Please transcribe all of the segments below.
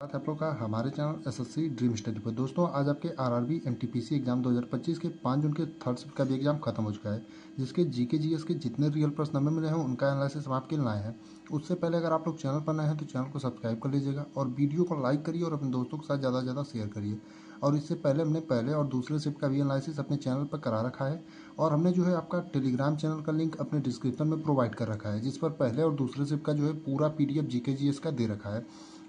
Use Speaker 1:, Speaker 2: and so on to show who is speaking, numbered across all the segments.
Speaker 1: बात आप लोग का हमारे चैनल एसएससी ड्रीम स्टडी पर। दोस्तों आज आपके आरआरबी एमटीपीसी एग्जाम 2025 के 5 जून के थर्ड शिफ्ट का भी एग्जाम खत्म हो चुका है, जिसके जीके जीएस के जितने रियल प्रश्न हमें मिले हैं उनका एनालिसिस हम आपके लिए लाए हैं। उससे पहले अगर आप लोग चैनल पर नए हैं तो चैनल को सब्सक्राइब कर लीजिएगा और वीडियो को लाइक करिए और अपने दोस्तों के साथ ज़्यादा से ज़्यादा शेयर करिए। और इससे पहले हमने पहले और दूसरे शिफ्ट का भी एनालिसिस अपने चैनल पर करा रखा है और हमने जो है आपका टेलीग्राम चैनल का लिंक अपने डिस्क्रिप्शन में प्रोवाइड कर रखा है, जिस पर पहले और दूसरे शिफ्ट का जो है पूरा पीडीएफ जीके जीएस का दे रखा है।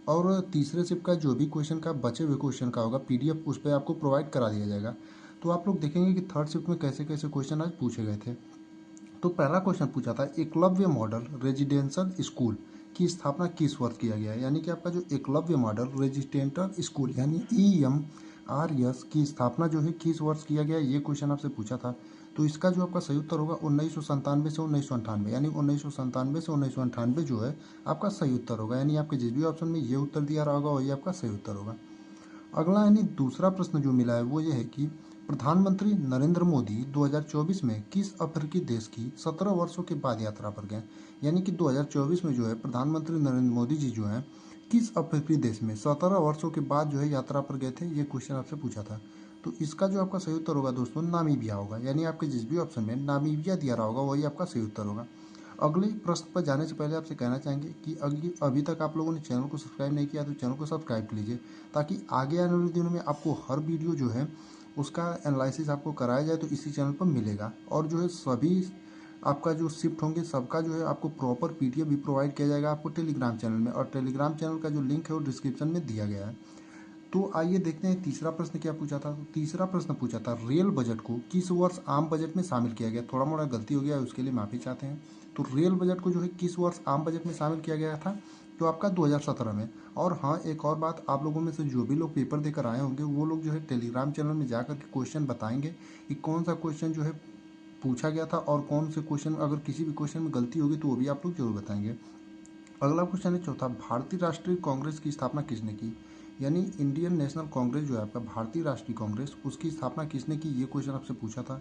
Speaker 1: और तीसरे शिफ्ट का जो भी क्वेश्चन का बचे हुए क्वेश्चन का होगा पीडीएफ उस पर आपको प्रोवाइड करा दिया जाएगा। तो आप लोग देखेंगे कि थर्ड शिफ्ट में कैसे कैसे क्वेश्चन आज पूछे गए थे। तो पहला क्वेश्चन पूछा था एकलव्य मॉडल रेजिडेंशियल स्कूल की स्थापना किस वर्ष किया गया है, यानी कि आपका जो एकलव्य मॉडल रेजिडेंशियल स्कूल यानी EMRS की स्थापना जो है किस वर्ष किया गया, ये क्वेश्चन आपसे पूछा था। तो इसका जो आपका सही उत्तर होगा 1997 से 1998, यानी 1997 से 1998 जो है आपका सही उत्तर होगा। यानी आपके जिस भी ऑप्शन में ये उत्तर दिया रहा होगा वही आपका सही उत्तर होगा। अगला यानी दूसरा प्रश्न जो मिला है वो ये है कि प्रधानमंत्री नरेंद्र मोदी 2024 में किस अफ्रीकी देश की 17 वर्षों के बाद यात्रा पर गए, यानी कि 2024 में जो है प्रधानमंत्री नरेंद्र मोदी जी जो है किस अफ्रीकी देश में 17 वर्षों के बाद जो है यात्रा पर गए थे, ये क्वेश्चन आपसे पूछा था। तो इसका जो आपका सही उत्तर होगा दोस्तों नामीबिया होगा, यानी आपके जिस भी ऑप्शन में नामीबिया दिया रहा होगा वही आपका सही उत्तर होगा। अगले प्रश्न पर जाने से पहले आपसे कहना चाहेंगे कि अभी तक आप लोगों ने चैनल को सब्सक्राइब नहीं किया तो चैनल को सब्सक्राइब कर लीजिए, ताकि आगे आने वाले दिनों में आपको हर वीडियो जो है उसका एनालिसिस आपको कराया जाए तो इसी चैनल पर मिलेगा। और जो है सभी आपका जो शिफ्ट होंगे सबका जो है आपको प्रॉपर पीडीएफ भी प्रोवाइड किया जाएगा आपको टेलीग्राम चैनल में, और टेलीग्राम चैनल का जो लिंक है वो डिस्क्रिप्शन में दिया गया है। तो आइए देखते हैं तीसरा प्रश्न क्या पूछा था। तो तीसरा प्रश्न पूछा था रेल बजट को किस वर्ष आम बजट में शामिल किया गया। थोड़ा मोड़ा गलती हो गया है उसके लिए माफ़ी चाहते हैं। तो रेल बजट को जो है किस वर्ष आम बजट में शामिल किया गया था, तो आपका 2017 में। और हाँ, एक और बात, आप लोगों में से जो भी लोग पेपर देकर आए होंगे वो लोग जो है टेलीग्राम चैनल में जाकर के क्वेश्चन बताएंगे कि कौन सा क्वेश्चन जो है पूछा गया था और कौन से क्वेश्चन, अगर किसी भी क्वेश्चन में गलती होगी तो वो भी आप लोग जरूर बताएंगे। अगला क्वेश्चन है चौथा, भारतीय राष्ट्रीय कांग्रेस की स्थापना किसने की, यानी इंडियन नेशनल कांग्रेस जो है आपका भारतीय राष्ट्रीय कांग्रेस, उसकी स्थापना किसने की, ये क्वेश्चन आपसे पूछा था।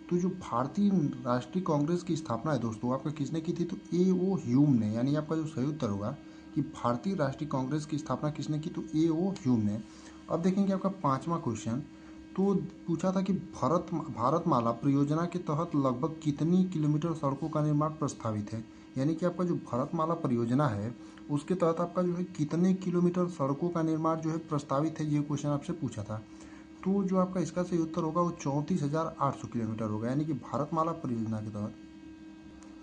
Speaker 1: तो जो भारतीय राष्ट्रीय कांग्रेस की स्थापना है दोस्तों आपका किसने की थी, तो A.O. ह्यूम ने, यानी आपका जो सही उत्तर होगा कि भारतीय राष्ट्रीय कांग्रेस की स्थापना किसने की, तो A.O. ह्यूम ने। अब देखेंगे आपका पांचवा क्वेश्चन। तो पूछा था कि भारतमाला परियोजना के तहत लगभग कितनी किलोमीटर सड़कों का निर्माण प्रस्तावित है, यानी कि आपका जो भारतमाला परियोजना है उसके तहत आपका जो है कितने किलोमीटर सड़कों का निर्माण जो है प्रस्तावित है, ये क्वेश्चन आपसे पूछा था। तो जो आपका इसका सही उत्तर होगा वो 34,800 किलोमीटर होगा, यानी कि भारतमाला परियोजना के तहत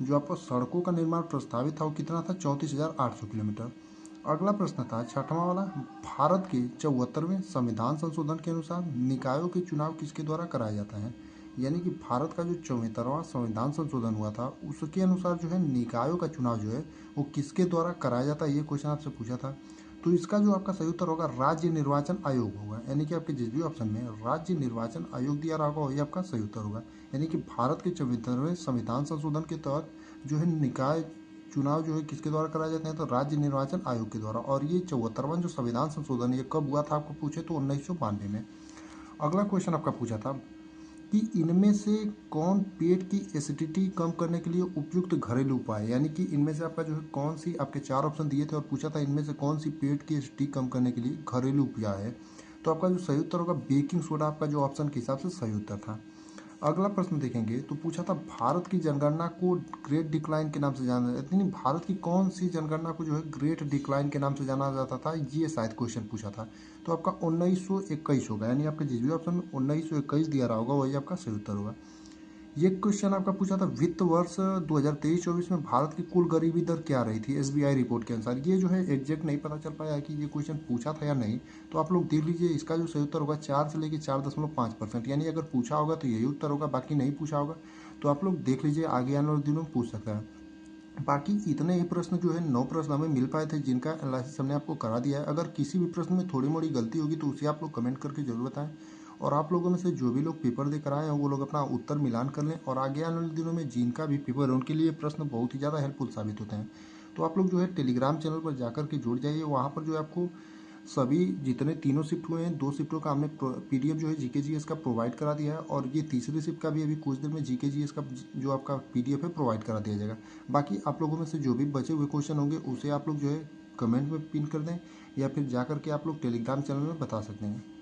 Speaker 1: जो आपका सड़कों का निर्माण प्रस्तावित था वो कितना था, 34,800 किलोमीटर। अगला प्रश्न था छठवां वाला, भारत के 74वें संविधान संशोधन के अनुसार निकायों के चुनाव किसके द्वारा कराया जाता है, यानी कि भारत का जो 74वां संविधान संशोधन हुआ था उसके अनुसार जो है निकायों का चुनाव जो है वो किसके द्वारा कराया जाता है, ये क्वेश्चन आपसे पूछा था। तो इसका जो आपका सही उत्तर होगा राज्य निर्वाचन आयोग होगा, यानी कि आपके जिस भी ऑप्शन में राज्य निर्वाचन आयोग दिया रहा होगा वही आपका सही उत्तर होगा। यानी कि भारत के 74वें संविधान संशोधन के तहत जो है निकाय चुनाव जो है किसके द्वारा कराए जाते हैं, तो राज्य निर्वाचन आयोग के द्वारा। और ये 74वां जो संविधान संशोधन ये कब हुआ था आपको पूछे तो 1992 में। अगला क्वेश्चन आपका पूछा था कि इनमें से कौन पेट की एसिडिटी कम करने के लिए उपयुक्त घरेलू उपाय, यानी कि इनमें से आपका जो है कौन सी, आपके चार ऑप्शन दिए थे और पूछा था इनमें से कौन सी पेट की एसिडिटी कम करने के लिए घरेलू उपाय है। तो आपका जो सही उत्तर होगा बेकिंग सोडा, आपका जो ऑप्शन के हिसाब से सही उत्तर था। अगला प्रश्न देखेंगे तो पूछा था भारत की जनगणना को ग्रेट डिक्लाइन के नाम से जाना जाता है, यानी भारत की कौन सी जनगणना को जो है ग्रेट डिक्लाइन के नाम से जाना जाता था, ये शायद क्वेश्चन पूछा था। तो आपका 1921 होगा, यानी आपके जिस भी ऑप्शन में 1921 दिया रहा होगा वही आपका सही उत्तर होगा। ये क्वेश्चन आपका पूछा था वित्त वर्ष 2023-24 में भारत की कुल गरीबी दर क्या रही थी एसबीआई रिपोर्ट के अनुसार। ये जो है एग्जैक्ट नहीं पता चल पाया है कि ये क्वेश्चन पूछा था या नहीं, तो आप लोग देख लीजिए। इसका जो सही उत्तर होगा 4 से लेकर 4.5%, यानी अगर पूछा होगा तो यही उत्तर होगा, बाकी नहीं पूछा होगा तो आप लोग देख लीजिए आगे आने वाले दिनों में पूछ सकता है। बाकी इतने ही प्रश्न जो है 9 प्रश्न हमें मिल पाए थे जिनका एनालिसिस हमने आपको करा दिया है। अगर किसी भी प्रश्न में थोड़ी मोड़ी गलती होगी तो उसे आप लोग कमेंट करके जरूर बताएं। और आप लोगों में से जो भी लोग पेपर देकर आए हैं वो लोग अपना उत्तर मिलान कर लें, और आगे आने वाले दिनों में जिनका भी पेपर है उनके लिए प्रश्न बहुत ही ज़्यादा हेल्पफुल साबित होते हैं। तो आप लोग जो है टेलीग्राम चैनल पर जाकर के जुड़ जाइए, वहाँ पर जो है आपको सभी जितने तीनों शिफ्ट हुए हैं 2 शिफ्टों का हमने पीडीएफ जो है जीके जीएस का प्रोवाइड करा दिया है, और ये तीसरी शिफ्ट का भी अभी कुछ देर में जीके जीएस का जो आपका पीडीएफ है प्रोवाइड करा दिया जाएगा। बाकी आप लोगों में से जो भी बचे हुए क्वेश्चन होंगे उसे आप लोग जो है कमेंट में पिन कर दें या फिर जा कर के आप लोग टेलीग्राम चैनल में बता सकते हैं।